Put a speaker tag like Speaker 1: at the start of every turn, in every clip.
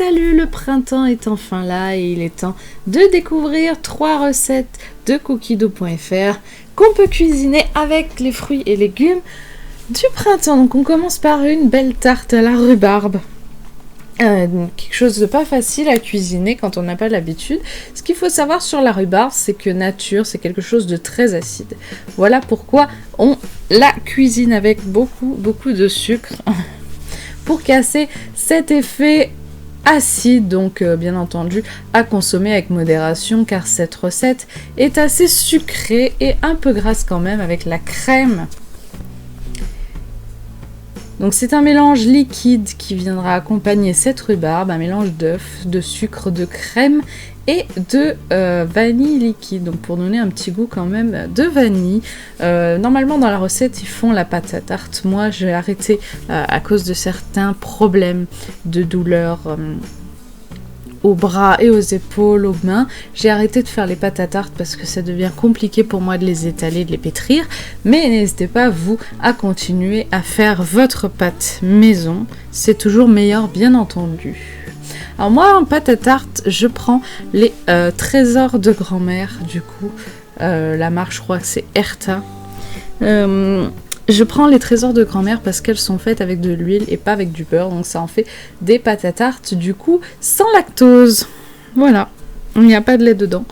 Speaker 1: Salut, le printemps est enfin là et il est temps de découvrir 3 recettes de cookido.fr qu'on peut cuisiner avec les fruits et légumes du printemps. Donc on commence par une belle tarte à la rhubarbe. Quelque chose de pas facile à cuisiner quand on n'a pas l'habitude. Ce qu'il faut savoir sur la rhubarbe, c'est que nature, c'est quelque chose de très acide. Voilà pourquoi on la cuisine avec beaucoup de sucre pour casser cet effet acide. Donc bien entendu à consommer avec modération, car cette recette est assez sucrée et un peu grasse quand même avec la crème. Donc c'est un mélange liquide qui viendra accompagner cette rhubarbe, un mélange d'œufs, de sucre, de crème et de vanille liquide, donc pour donner un petit goût quand même de vanille. Normalement dans la recette ils font la pâte à tarte. Moi j'ai arrêté à cause de certains problèmes de douleur aux bras et aux épaules, aux mains. J'ai arrêté de faire les pâtes à tarte parce que ça devient compliqué pour moi de les étaler, de les pétrir. Mais n'hésitez pas, vous, à continuer à faire votre pâte maison. C'est toujours meilleur, bien entendu. Alors moi, en pâte à tarte, je prends les trésors de grand-mère, du coup. La marque, je crois que c'est Erta. Je prends les trésors de grand-mère parce qu'elles sont faites avec de l'huile et pas avec du beurre. Donc ça en fait des pâtes à tarte, du coup, sans lactose. Voilà, il n'y a pas de lait dedans.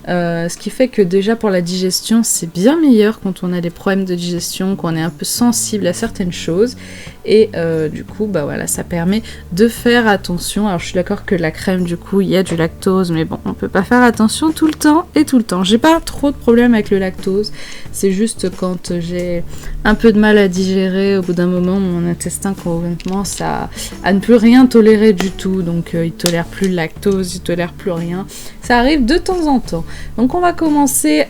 Speaker 1: Ce qui fait que déjà pour la digestion, c'est bien meilleur quand on a des problèmes de digestion, qu'on est un peu sensible à certaines choses. Et du coup, bah voilà, ça permet de faire attention. Alors je suis d'accord que la crème, du coup, il y a du lactose, mais bon, on peut pas faire attention tout le temps et tout le temps. J'ai pas trop de problème avec le lactose. C'est juste quand j'ai un peu de mal à digérer, au bout d'un moment, mon intestin commence à ne plus rien tolérer du tout. Donc il tolère plus le lactose, il tolère plus rien. Ça arrive de temps en temps. Donc on va commencer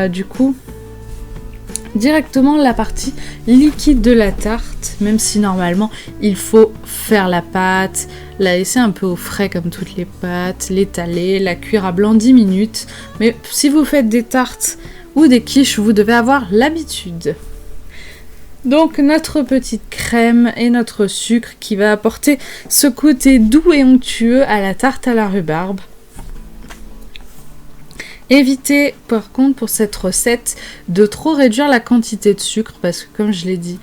Speaker 1: du coup directement la partie liquide de la tarte, même si normalement il faut faire la pâte, la laisser un peu au frais comme toutes les pâtes, l'étaler, la cuire à blanc 10 minutes. Mais si vous faites des tartes ou des quiches, vous devez avoir l'habitude. Donc notre petite crème et notre sucre qui va apporter ce côté doux et onctueux à la tarte à la rhubarbe. Évitez par contre pour cette recette de trop réduire la quantité de sucre parce que comme je l'ai dit,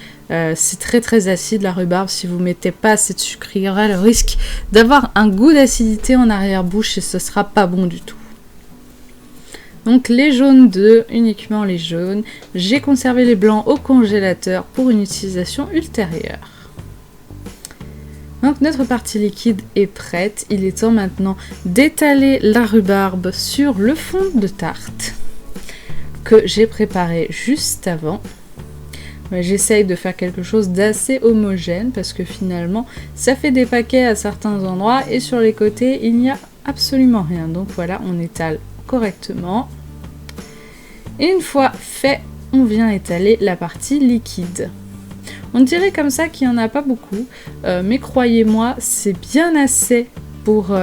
Speaker 1: c'est très acide la rhubarbe. Si vous mettez pas assez de sucre, il y aura le risque d'avoir un goût d'acidité en arrière-bouche et ce sera pas bon du tout. Donc les jaunes d'œufs, uniquement les jaunes. J'ai conservé les blancs au congélateur pour une utilisation ultérieure. Donc notre partie liquide est prête. Il est temps maintenant d'étaler la rhubarbe sur le fond de tarte que j'ai préparé juste avant. J'essaye de faire quelque chose d'assez homogène parce que finalement ça fait des paquets à certains endroits et sur les côtés il n'y a absolument rien. Donc voilà, on étale correctement. Et une fois fait, on vient étaler la partie liquide. On dirait comme ça qu'il n'y en a pas beaucoup, mais croyez-moi, c'est bien assez pour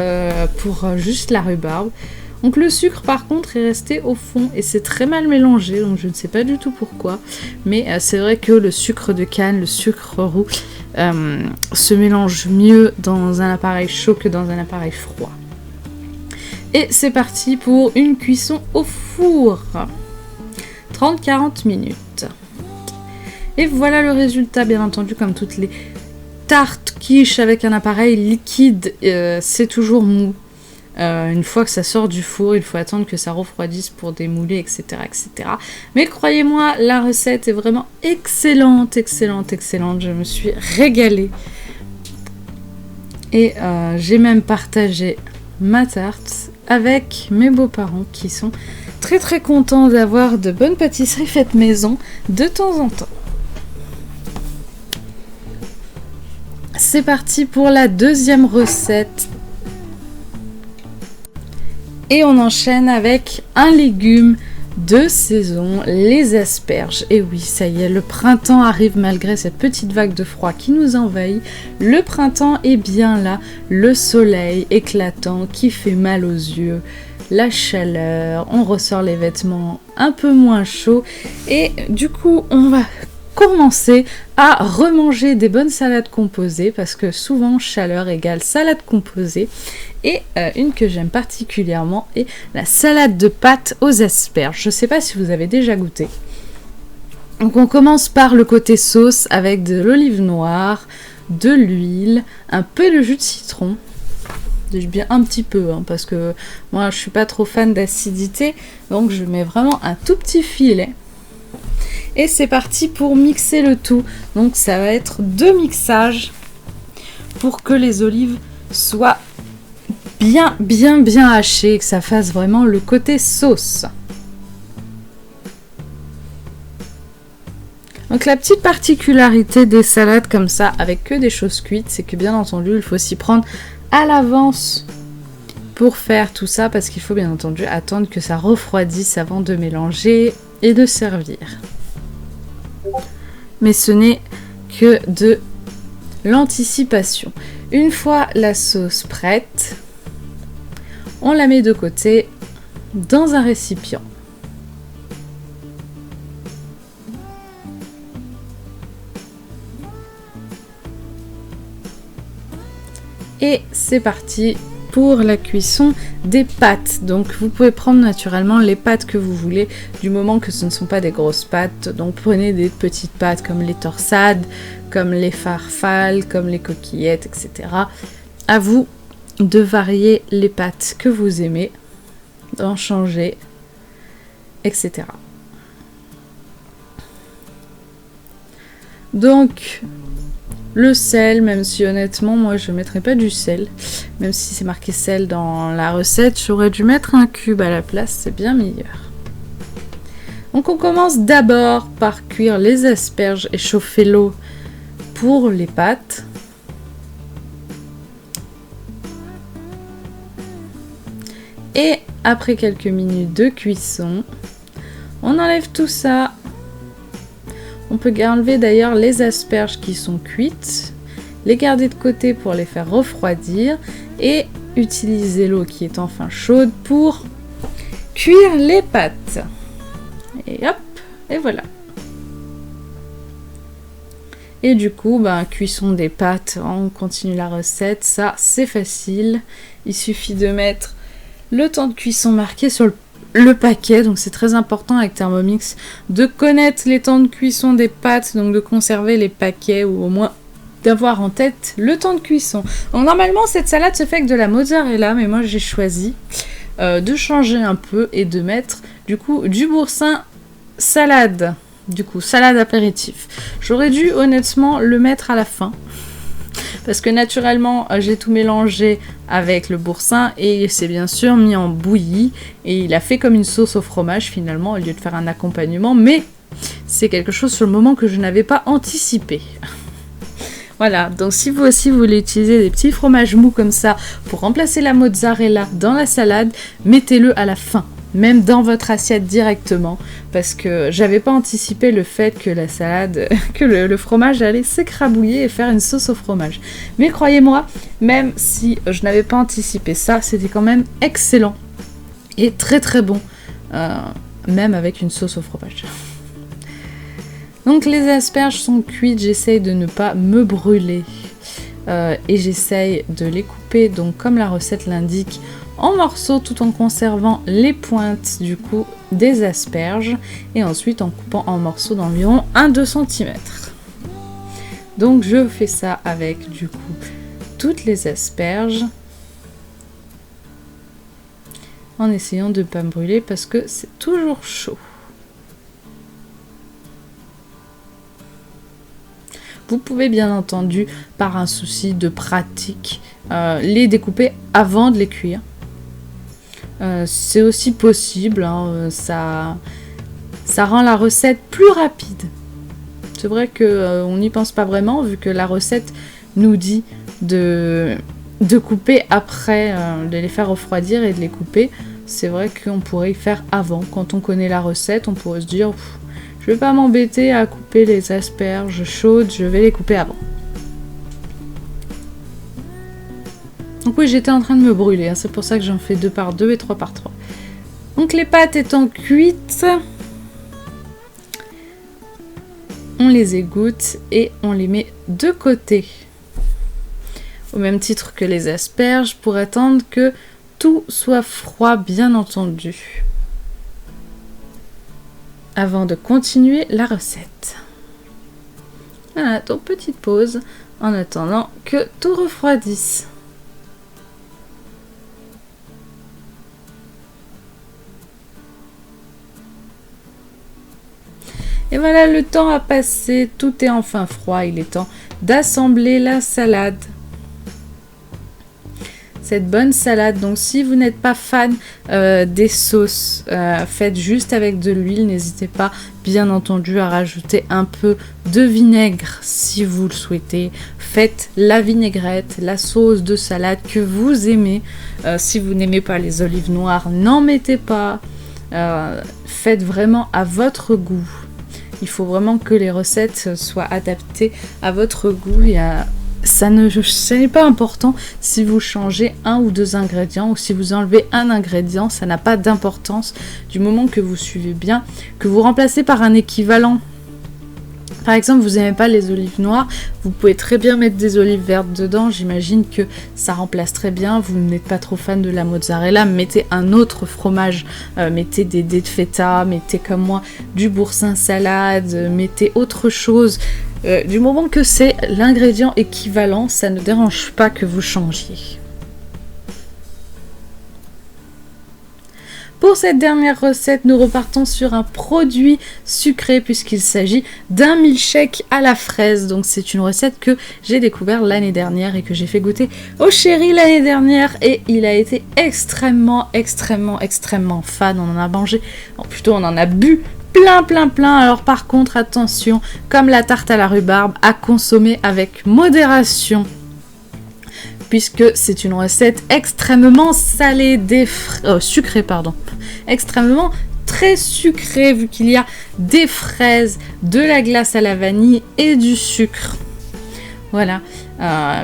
Speaker 1: juste la rhubarbe. Donc le sucre par contre est resté au fond et c'est très mal mélangé, donc je ne sais pas du tout pourquoi. Mais c'est vrai que le sucre de canne, le sucre roux, se mélange mieux dans un appareil chaud que dans un appareil froid. Et c'est parti pour une cuisson au four. 30-40 minutes. Et voilà le résultat, bien entendu, comme toutes les tartes quiches avec un appareil liquide, c'est toujours mou. Une fois que ça sort du four, il faut attendre que ça refroidisse pour démouler, etc. Mais croyez-moi, la recette est vraiment excellente. Je me suis régalée. Et j'ai même partagé ma tarte avec mes beaux-parents qui sont très contents d'avoir de bonnes pâtisseries faites maison de temps en temps. C'est parti pour la deuxième recette. Et on enchaîne avec un légume de saison, les asperges. Et oui, ça y est, le printemps arrive malgré cette petite vague de froid qui nous envahit. Le printemps est bien là, le soleil éclatant qui fait mal aux yeux, la chaleur, on ressort les vêtements un peu moins chauds. Et du coup, on va commencer à remanger des bonnes salades composées parce que souvent chaleur égale salade composée. Et une que j'aime particulièrement est la salade de pâtes aux asperges. Je ne sais pas si vous avez déjà goûté. Donc on commence par le côté sauce avec de l'olive noire, de l'huile, un peu de jus de citron. Bien un petit peu hein, parce que moi je suis pas trop fan d'acidité, donc je mets vraiment un tout petit filet. Et c'est parti pour mixer le tout. Donc ça va être 2 mixages pour que les olives soient bien hachées et que ça fasse vraiment le côté sauce. Donc la petite particularité des salades comme ça, avec que des choses cuites, c'est que bien entendu, il faut s'y prendre à l'avance pour faire tout ça, parce qu'il faut bien entendu attendre que ça refroidisse avant de mélanger et de servir. Mais ce n'est que de l'anticipation. Une fois la sauce prête, on la met de côté dans un récipient. Et c'est parti pour la cuisson des pâtes. Donc vous pouvez prendre naturellement les pâtes que vous voulez, du moment que ce ne sont pas des grosses pâtes. Donc prenez des petites pâtes comme les torsades, comme les farfales, comme les coquillettes, etc. À vous de varier les pâtes que vous aimez, d'en changer, etc. Donc le sel, même si honnêtement moi je ne mettrais pas du sel, même si c'est marqué sel dans la recette, j'aurais dû mettre un cube à la place, c'est bien meilleur. Donc on commence d'abord par cuire les asperges et chauffer l'eau pour les pâtes. Et après quelques minutes de cuisson, on enlève tout ça. On peut enlever d'ailleurs les asperges qui sont cuites, les garder de côté pour les faire refroidir et utiliser l'eau qui est enfin chaude pour cuire les pâtes. Et hop, et voilà. Et du coup, cuisson des pâtes, on continue la recette, ça c'est facile. Il suffit de mettre le temps de cuisson marqué sur le paquet, donc c'est très important avec Thermomix de connaître les temps de cuisson des pâtes, donc de conserver les paquets ou au moins d'avoir en tête le temps de cuisson. Donc normalement cette salade se fait avec de la mozzarella, mais moi j'ai choisi de changer un peu et de mettre du coup du boursin salade, du coup salade apéritif. J'aurais dû honnêtement le mettre à la fin, parce que naturellement j'ai tout mélangé avec le boursin et c'est bien sûr mis en bouillie et il a fait comme une sauce au fromage finalement au lieu de faire un accompagnement, mais c'est quelque chose sur le moment que je n'avais pas anticipé. Voilà, donc si vous aussi vous voulez utiliser des petits fromages mous comme ça pour remplacer la mozzarella dans la salade, mettez-le à la fin, même dans votre assiette directement, parce que j'avais pas anticipé le fait que la salade, que le fromage allait s'écrabouiller et faire une sauce au fromage. Mais croyez-moi, même si je n'avais pas anticipé ça, c'était quand même excellent et très très bon, même avec une sauce au fromage. Donc les asperges sont cuites, j'essaye de ne pas me brûler et j'essaye de les couper, donc comme la recette l'indique, en morceaux tout en conservant les pointes du coup des asperges et ensuite en coupant en morceaux d'environ 1-2 cm. Donc je fais ça avec du coup toutes les asperges en essayant de ne pas me brûler parce que c'est toujours chaud. Vous pouvez bien entendu, par un souci de pratique, les découper avant de les cuire. C'est aussi possible, hein, ça rend la recette plus rapide. C'est vrai qu'on n'y pense pas vraiment, vu que la recette nous dit de couper après, de les faire refroidir et de les couper. C'est vrai qu'on pourrait y faire avant. Quand on connaît la recette, on pourrait se dire... Je vais pas m'embêter à couper les asperges chaudes, je vais les couper avant. Donc oui, j'étais en train de me brûler, hein, c'est pour ça que j'en fais 2 par 2 et 3 par 3. Donc les pâtes étant cuites, on les égoutte et on les met de côté. Au même titre que les asperges, pour attendre que tout soit froid, bien entendu, avant de continuer la recette. Voilà, donc petite pause en attendant que tout refroidisse. Et voilà, le temps a passé, tout est enfin froid, il est temps d'assembler la salade. Cette bonne salade, donc si vous n'êtes pas fan des sauces, faites juste avec de l'huile, n'hésitez pas bien entendu à rajouter un peu de vinaigre si vous le souhaitez. Faites la vinaigrette, la sauce de salade que vous aimez. Si vous n'aimez pas les olives noires, n'en mettez pas. Faites vraiment à votre goût. Il faut vraiment que les recettes soient adaptées à votre goût et ça n'est pas important si vous changez un ou deux ingrédients ou si vous enlevez un ingrédient, ça n'a pas d'importance du moment que vous suivez bien, que vous remplacez par un équivalent. Par exemple, vous n'aimez pas les olives noires, vous pouvez très bien mettre des olives vertes dedans, j'imagine que ça remplace très bien. Vous n'êtes pas trop fan de la mozzarella, mettez un autre fromage, mettez des dés de feta, mettez comme moi du boursin salade, mettez autre chose. Du moment que c'est l'ingrédient équivalent, ça ne dérange pas que vous changiez. Pour cette dernière recette, nous repartons sur un produit sucré puisqu'il s'agit d'un milkshake à la fraise. Donc c'est une recette que j'ai découvert l'année dernière et que j'ai fait goûter au chéri l'année dernière et il a été extrêmement fan. On en a mangé, plutôt on en a bu plein. Alors par contre, attention, comme la tarte à la rhubarbe, à consommer avec modération. Puisque c'est une recette extrêmement salée, sucrée, extrêmement très sucrée, vu qu'il y a des fraises, de la glace à la vanille et du sucre. Voilà,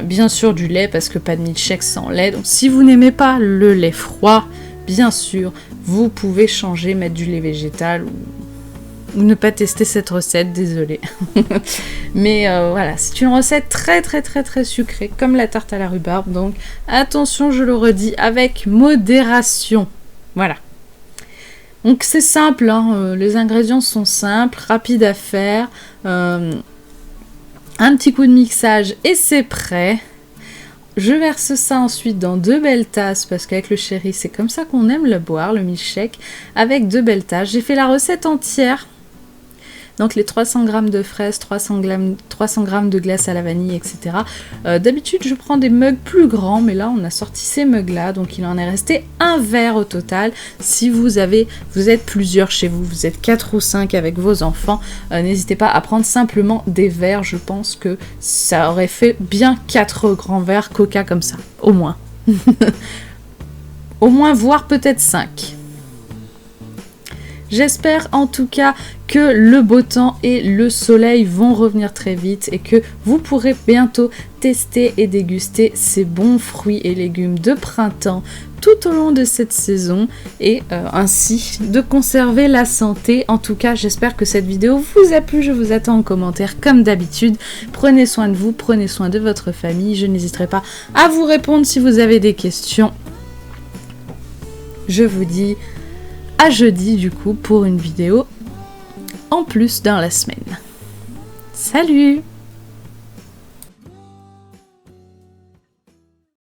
Speaker 1: bien sûr du lait, parce que pas de milkshake sans lait. Donc si vous n'aimez pas le lait froid, bien sûr, vous pouvez changer, mettre du lait végétal ou ne pas tester cette recette, désolée. Mais voilà, c'est une recette très sucrée, comme la tarte à la rhubarbe, donc attention, je le redis, avec modération. Voilà. Donc c'est simple, hein, les ingrédients sont simples, rapides à faire, un petit coup de mixage et c'est prêt. Je verse ça ensuite dans 2 belles tasses, parce qu'avec le chéri, c'est comme ça qu'on aime le boire, le milkshake, avec 2 belles tasses. J'ai fait la recette entière. Donc les 300 g de fraises, 300 g de glace à la vanille, etc. D'habitude, je prends des mugs plus grands, mais là, on a sorti ces mugs-là. Donc il en est resté un verre au total. Si vous êtes plusieurs chez vous, vous êtes 4 ou 5 avec vos enfants, n'hésitez pas à prendre simplement des verres. Je pense que ça aurait fait bien 4 grands verres Coca comme ça, au moins. Au moins, voire peut-être 5. J'espère en tout cas que le beau temps et le soleil vont revenir très vite et que vous pourrez bientôt tester et déguster ces bons fruits et légumes de printemps tout au long de cette saison et ainsi de conserver la santé. En tout cas, j'espère que cette vidéo vous a plu. Je vous attends en commentaire comme d'habitude. Prenez soin de vous, prenez soin de votre famille. Je n'hésiterai pas à vous répondre si vous avez des questions. Je vous dis à jeudi du coup pour une vidéo en plus dans la semaine. Salut!